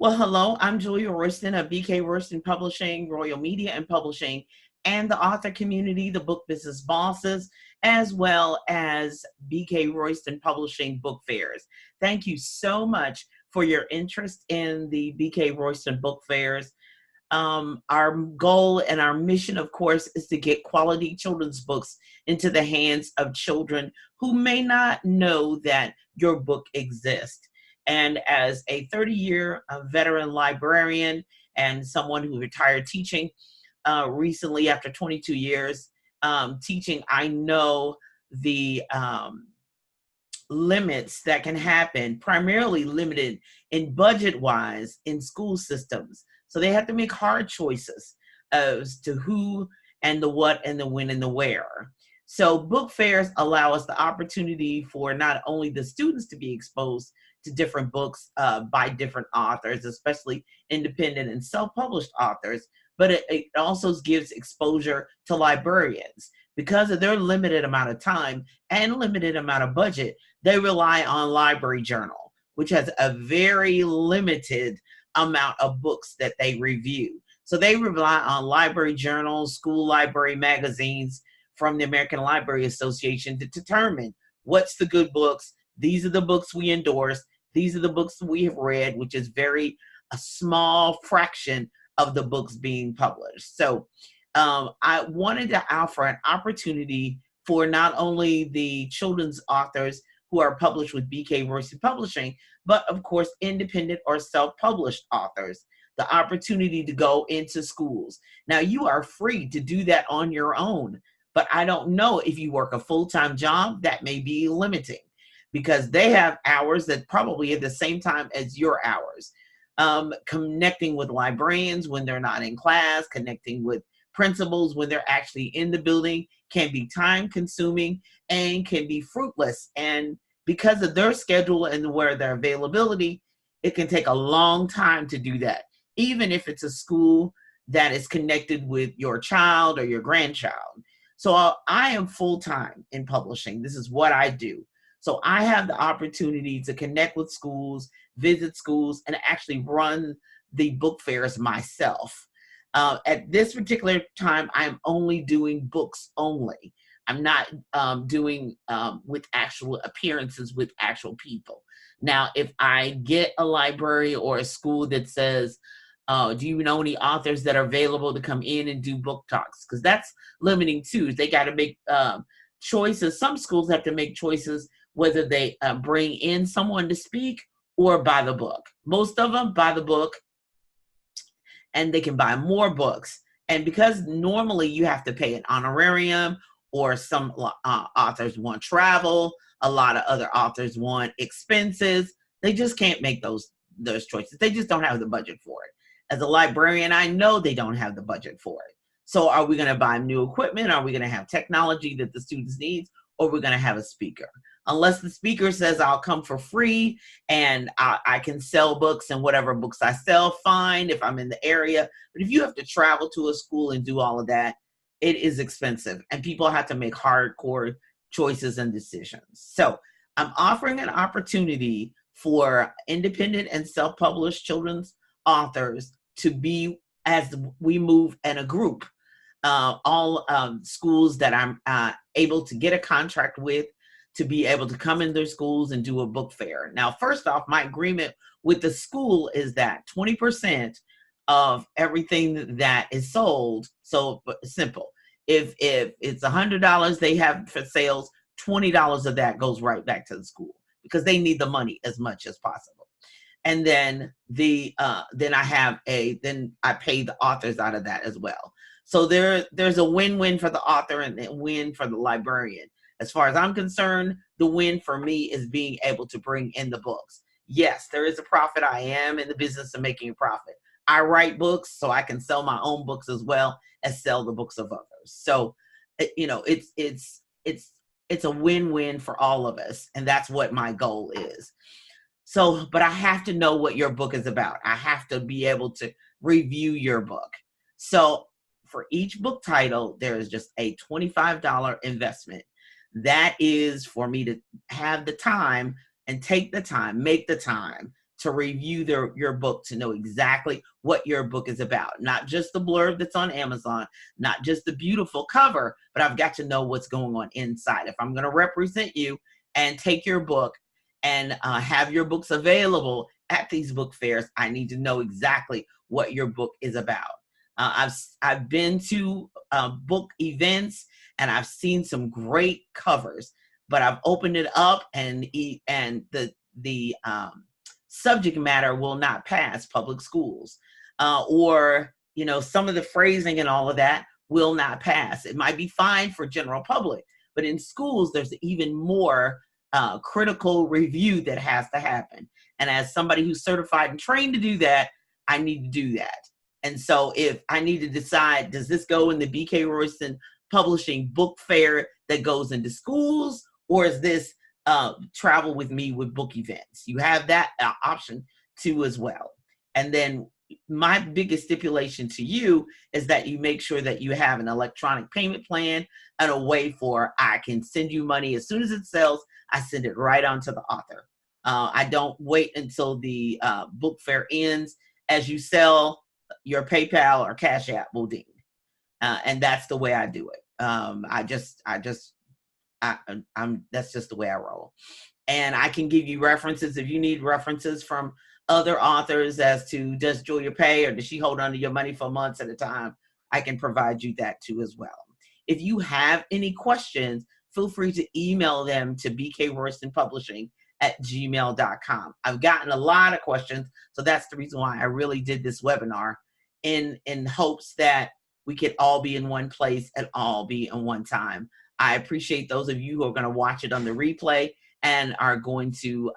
Well, hello, I'm Julia Royston of BK Royston Publishing, Royal Media and Publishing, and the author community, the book business bosses, as well as BK Royston Publishing book fairs. Thank you so much for your interest in the BK Royston book fairs. Our goal and our mission, of course, is to get quality children's books into the hands of children who may not know that your book exists. And as a 30-year veteran librarian and someone who retired teaching recently after 22 years teaching, I know the limits that can happen, primarily limited in budget-wise in school systems. So they have to make hard choices as to who and the what and the when and the where. So book fairs allow us the opportunity for not only the students to be exposed to different books by different authors, especially independent and self-published authors, but it also gives exposure to librarians. Because of their limited amount of time and limited amount of budget, they rely on Library Journal, which has a very limited amount of books that they review. So they rely on Library Journals, school library magazines from the American Library Association to determine what's the good books. These are the books we endorse. These are the books we have read, which is a small fraction of the books being published. So I wanted to offer an opportunity for not only the children's authors who are published with BK Royston Publishing, but of course, independent or self-published authors, the opportunity to go into schools. Now, you are free to do that on your own, but I don't know if you work a full-time job, that may be limiting because they have hours that probably at the same time as your hours. Connecting with librarians when they're not in class, connecting with principals when they're actually in the building can be time consuming and can be fruitless. And because of their schedule and where their availability, it can take a long time to do that, even if it's a school that is connected with your child or your grandchild. So I am full-time in publishing. This is what I do. So I have the opportunity to connect with schools, visit schools, and actually run the book fairs myself. At this particular time, I'm only doing books only. I'm not doing with actual appearances with actual people. Now, if I get a library or a school that says, do you know any authors that are available to come in and do book talks? Because that's limiting too. They got to make choices. Some schools have to make choices whether they bring in someone to speak or buy the book. Most of them buy the book, and they can buy more books. And because normally you have to pay an honorarium, or some authors want travel, a lot of other authors want expenses, they just can't make those choices. They just don't have the budget for it. As a librarian, I know they don't have the budget for it. So are we gonna buy new equipment? Are we gonna have technology that the students need? Or we're gonna have a speaker? Unless the speaker says I'll come for free and I can sell books, and whatever books I sell, fine if I'm in the area. But if you have to travel to a school and do all of that, it is expensive and people have to make hardcore choices and decisions. So I'm offering an opportunity for independent and self-published children's authors to be, as we move in a group, all schools that I'm able to get a contract with, to be able to come in their schools and do a book fair. Now, first off, my agreement with the school is that 20% of everything that is sold, so simple, if it's $100 they have for sales, $20 of that goes right back to the school because they need the money as much as possible. And then then I pay the authors out of that as well. So there's a win-win for the author and a win for the librarian. As far as I'm concerned, the win for me is being able to bring in the books. Yes, there is a profit. I am in the business of making a profit. I write books so I can sell my own books as well as sell the books of others. So, it's a win-win for all of us. And that's what my goal is. So, but I have to know what your book is about. I have to be able to review your book. So for each book title, there is just a $25 investment. That is for me to have the time and take the time, make the time to review your book, to know exactly what your book is about. Not just the blurb that's on Amazon, not just the beautiful cover, but I've got to know what's going on inside. If I'm going to represent you and take your book and have your books available at these book fairs, I need to know exactly what your book is about. I've been to book events and I've seen some great covers, but I've opened it up and the subject matter will not pass public schools, or some of the phrasing and all of that will not pass. It might be fine for general public, but in schools there's even more critical review that has to happen. And as somebody who's certified and trained to do that, I need to do that. And so if I need to decide, does this go in the BK Royston Publishing book fair that goes into schools, or is this travel with me with book events? You have that option too as well. And then my biggest stipulation to you is that you make sure that you have an electronic payment plan and a way for I can send you money as soon as it sells. I send it right on to the author. I don't wait until the book fair ends. As you sell, your PayPal or Cash App will ding. And that's the way I do it. That's just the way I roll. And I can give you references if you need references from other authors as to, does Julia pay, or does she hold on to your money for months at a time? I can provide you that too as well. If you have any questions, feel free to email them to bkroystonpublishing@gmail.com. I've gotten a lot of questions, so that's the reason why I really did this webinar, in hopes that we could all be in one place and all be in one time. I appreciate those of you who are going to watch it on the replay and are going to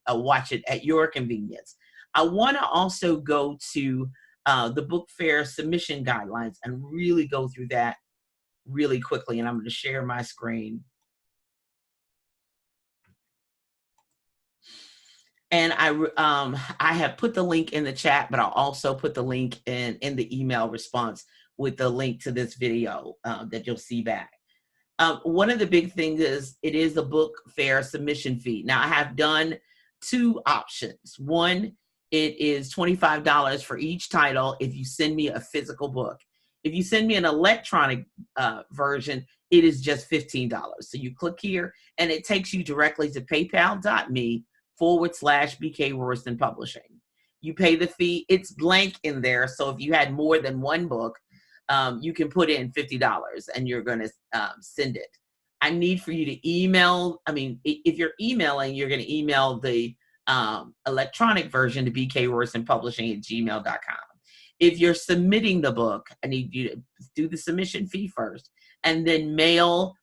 watch it at your convenience. I want to also go to the book fair submission guidelines and really go through that really quickly. And I'm going to share my screen. And I have put the link in the chat, but I'll also put the link in the email response with the link to this video that you'll see back. One of the big things is it is a book fair submission fee. Now, I have done two options. One, it is $25 for each title if you send me a physical book. If you send me an electronic version, it is just $15. So you click here and it takes you directly to paypal.me/BK Royston Publishing. You pay the fee. It's blank in there. So if you had more than one book, you can put in $50 and you're going to send it. I need for you to email. I mean, if you're emailing, you're going to email the electronic version to bkroystonpublishing@gmail.com. If you're submitting the book, I need you to do the submission fee first and then mail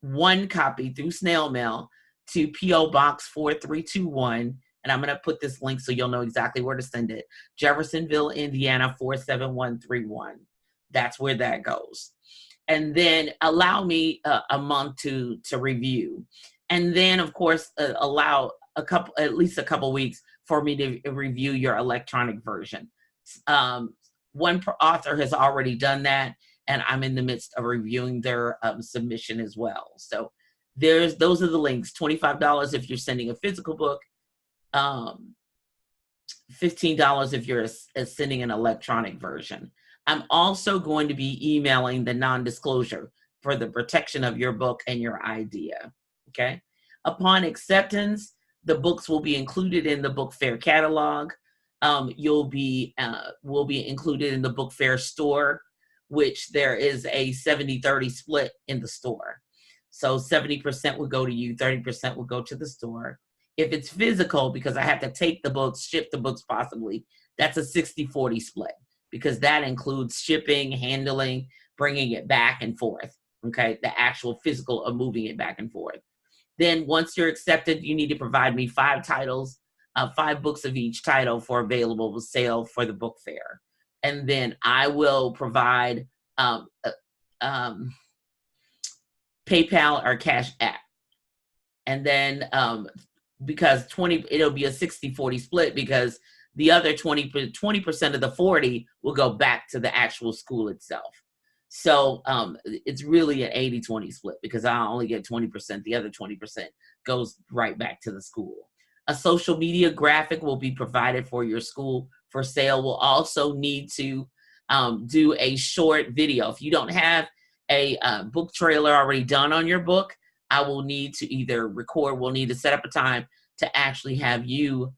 one copy through snail mail to P.O. Box 4321. And I'm going to put this link so you'll know exactly where to send it. Jeffersonville, Indiana, 47131. That's where that goes. And then allow me a month to review. And then, of course, allow at least a couple weeks for me to review your electronic version. One author has already done that, and I'm in the midst of reviewing their submission as well. So those are the links. $25 if you're sending a physical book, $15 if you're sending an electronic version. I'm also going to be emailing the non-disclosure for the protection of your book and your idea, okay? Upon acceptance, the books will be included in the book fair catalog. Will be included in the book fair store, which there is a 70-30 split in the store. So 70% will go to you, 30% will go to the store. If it's physical, because I have to take the books, ship the books possibly, that's a 60-40 split, because that includes shipping, handling, bringing it back and forth, okay? The actual physical of moving it back and forth. Then once you're accepted, you need to provide me 5 titles, 5 books of each title for available sale for the book fair. And then I will provide PayPal or Cash App. And then because it'll be a 60-40 split, because the other 20% of the 40 will go back to the actual school itself. So it's really an 80-20 split, because I only get 20%. The other 20% goes right back to the school. A social media graphic will be provided for your school for sale. We'll also need to do a short video. If you don't have a book trailer already done on your book, I will need to either record, we'll need to set up a time to actually have you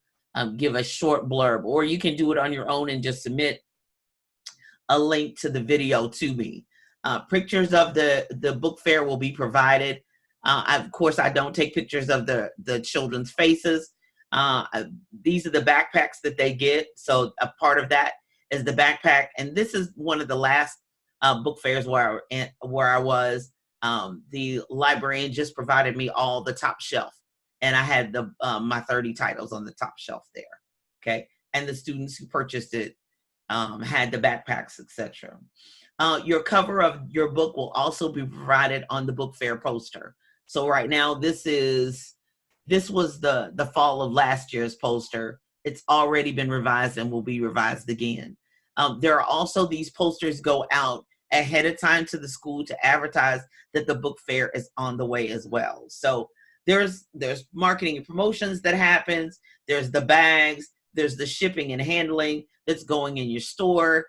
give a short blurb, or you can do it on your own and just submit a link to the video to me. Pictures of the book fair will be provided. Of course, I don't take pictures of the children's faces. These are the backpacks that they get. So a part of that is the backpack. And this is one of the last book fairs where I was. The librarian just provided me all the top shelf. And I had my 30 titles on the top shelf there. Okay. And the students who purchased it had the backpacks, etc. Your cover of your book will also be provided on the book fair poster. So right now, this was the fall of last year's poster. It's already been revised and will be revised again. There are also, these posters go out ahead of time to the school to advertise that the book fair is on the way as well. So there's marketing and promotions that happens. There's the bags. There's the shipping and handling that's going in your store.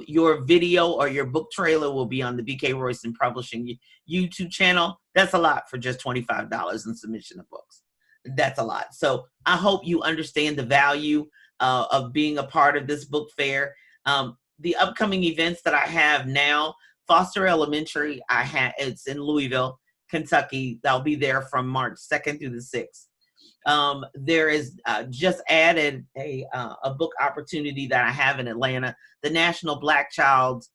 Your video or your book trailer will be on the BK Royston Publishing YouTube channel. That's a lot for just $25 in submission of books. That's a lot. So I hope you understand the value of being a part of this book fair. The upcoming events that I have now, Foster Elementary, it's in Louisville, Kentucky. I'll be there from March 2nd through the 6th. There is just added a book opportunity that I have in Atlanta. The National Black Child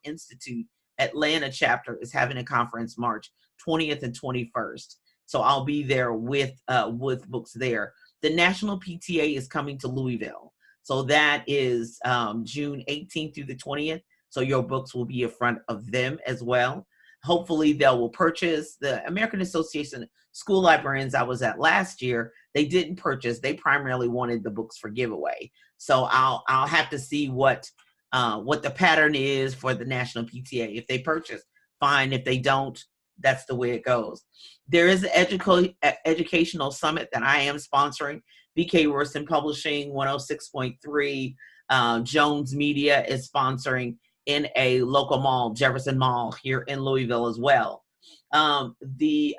Institute Atlanta chapter is having a conference March 20th and 21st. So I'll be there with books there. The National PTA is coming to Louisville. So that is June 18th through the 20th. So your books will be in front of them as well. Hopefully they will purchase. The American Association of School Librarians I was at last year, they didn't purchase. They primarily wanted the books for giveaway. So I'll have to see what the pattern is for the National PTA. If they purchase, fine. If they don't, that's the way it goes. There is an educational summit that I am sponsoring. BK Royston Publishing 106.3 Jones Media is sponsoring in a local mall, Jefferson Mall, here in Louisville as well. The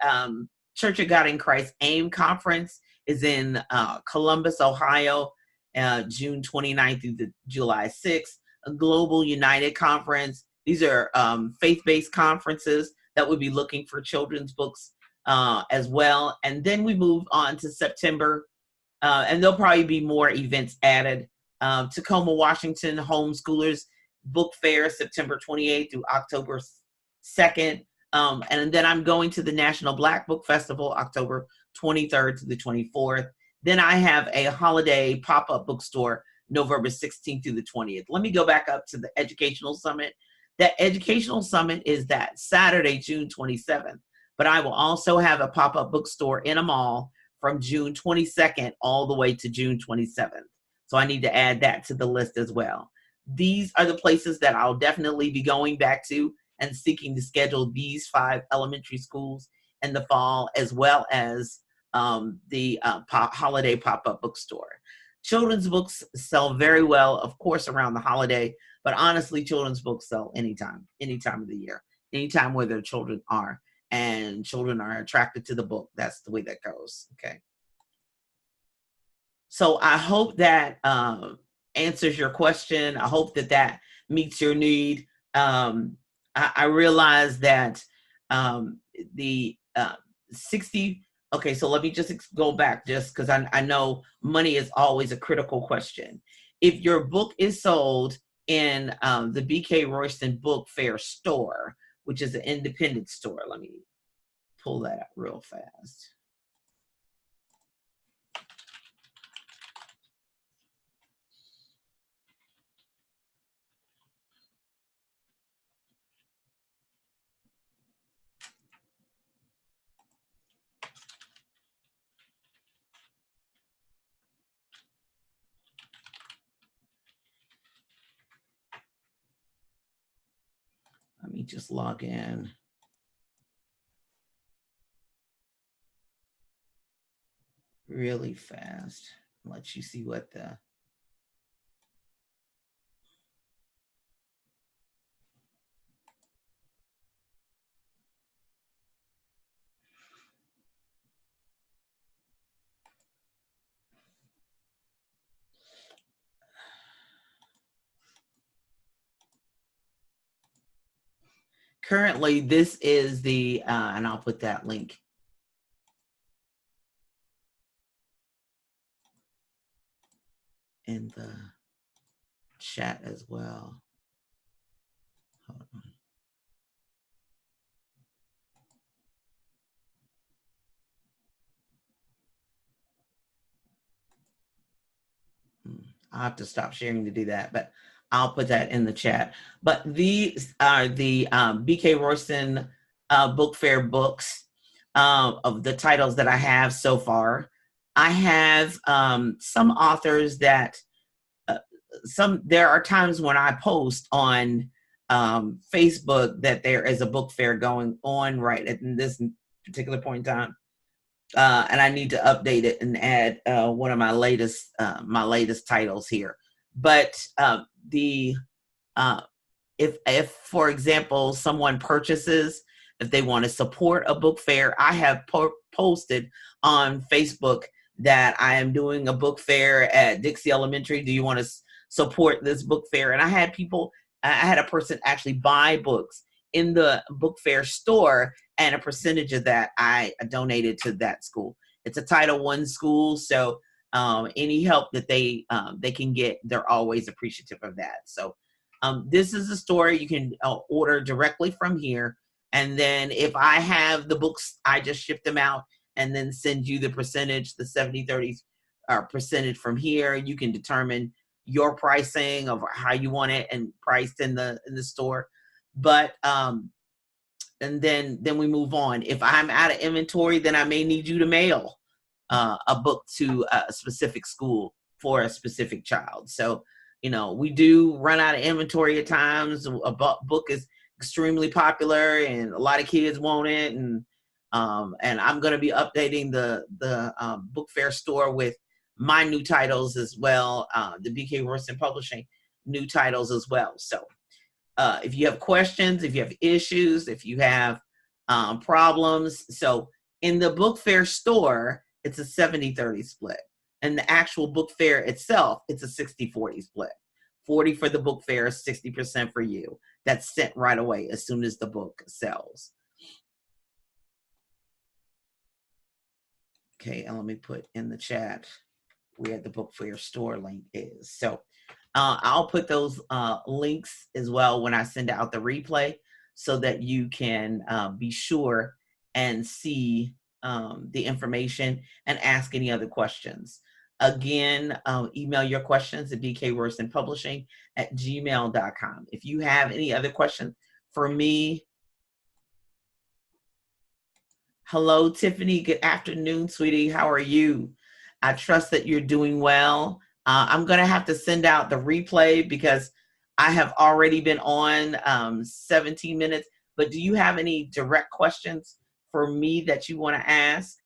Church of God in Christ AIM Conference is in Columbus, Ohio, June 29th through the July 6th. A Global United Conference. These are faith-based conferences that would be looking for children's books as well. And then we move on to September, and there'll probably be more events added. Tacoma, Washington Homeschoolers Book Fair, September 28th through October 2nd. And then I'm going to the National Black Book Festival, October 23rd to the 24th. Then I have a holiday pop-up bookstore, November 16th through the 20th. Let me go back up to the Educational Summit. That Educational Summit is that Saturday, June 27th. But I will also have a pop-up bookstore in a mall from June 22nd all the way to June 27th. So I need to add that to the list as well. These are the places that I'll definitely be going back to and seeking to schedule these 5 elementary schools in the fall, as well as the holiday pop-up bookstore. Children's books sell very well, of course, around the holiday, but honestly, children's books sell any time of the year, anytime where their children are, and children are attracted to the book. That's the way that goes, okay? So I hope that answers your question. I hope that meets your need. I realize that the 60, okay, so let me just go back just because I know money is always a critical question. If your book is sold in the BK Royston Book Fair store, which is an independent store, let me pull that up real fast. Let me just log in. really fast. Let you see what the currently this is the and I'll put that link in the chat as well. Hold on. I'll have to stop sharing to do that, but I'll put that in the chat. But these are the BK Royston Book Fair books of the titles that I have so far. I have some authors that there are times when I post on Facebook that there is a book fair going on right at this particular point in time. And I need to update it and add one of my latest titles here. But if for example someone purchases, if they want to support a book fair, I have posted on Facebook that I am doing a book fair at Dixie Elementary. Do you want to support this book fair? And I had a person actually buy books in the book fair store, and a percentage of that I donated to that school. It's a Title I school, so any help that they can get, they're always appreciative of that. So this is a story you can order directly from here, and then if I have the books, I just ship them out and then send you the percentage, the 70-30 percentage from here. You can determine your pricing of how you want it and priced in the store. But and then we move on. If I'm out of inventory, then I may need you to mail a book to a specific school for a specific child. So, we do run out of inventory at times. A book is extremely popular and a lot of kids want it. And I'm going to be updating the book fair store with my new titles as well. The BK Royston Publishing new titles as well. So if you have questions, if you have issues, if you have problems. So in the book fair store, it's a 70-30 split. And the actual book fair itself, it's a 60-40 split. 40 for the book fair, 60% for you. That's sent right away as soon as the book sells. Okay, and let me put in the chat where the book fair store link is. So I'll put those links as well when I send out the replay so that you can be sure and see the information and ask any other questions. Again, email your questions at bkroystonpublishing@gmail.com. If you have any other questions for me. Hello, Tiffany. Good afternoon, sweetie. How are you? I trust that you're doing well. I'm going to have to send out the replay because I have already been on 17 minutes. But do you have any direct questions for me that you want to ask?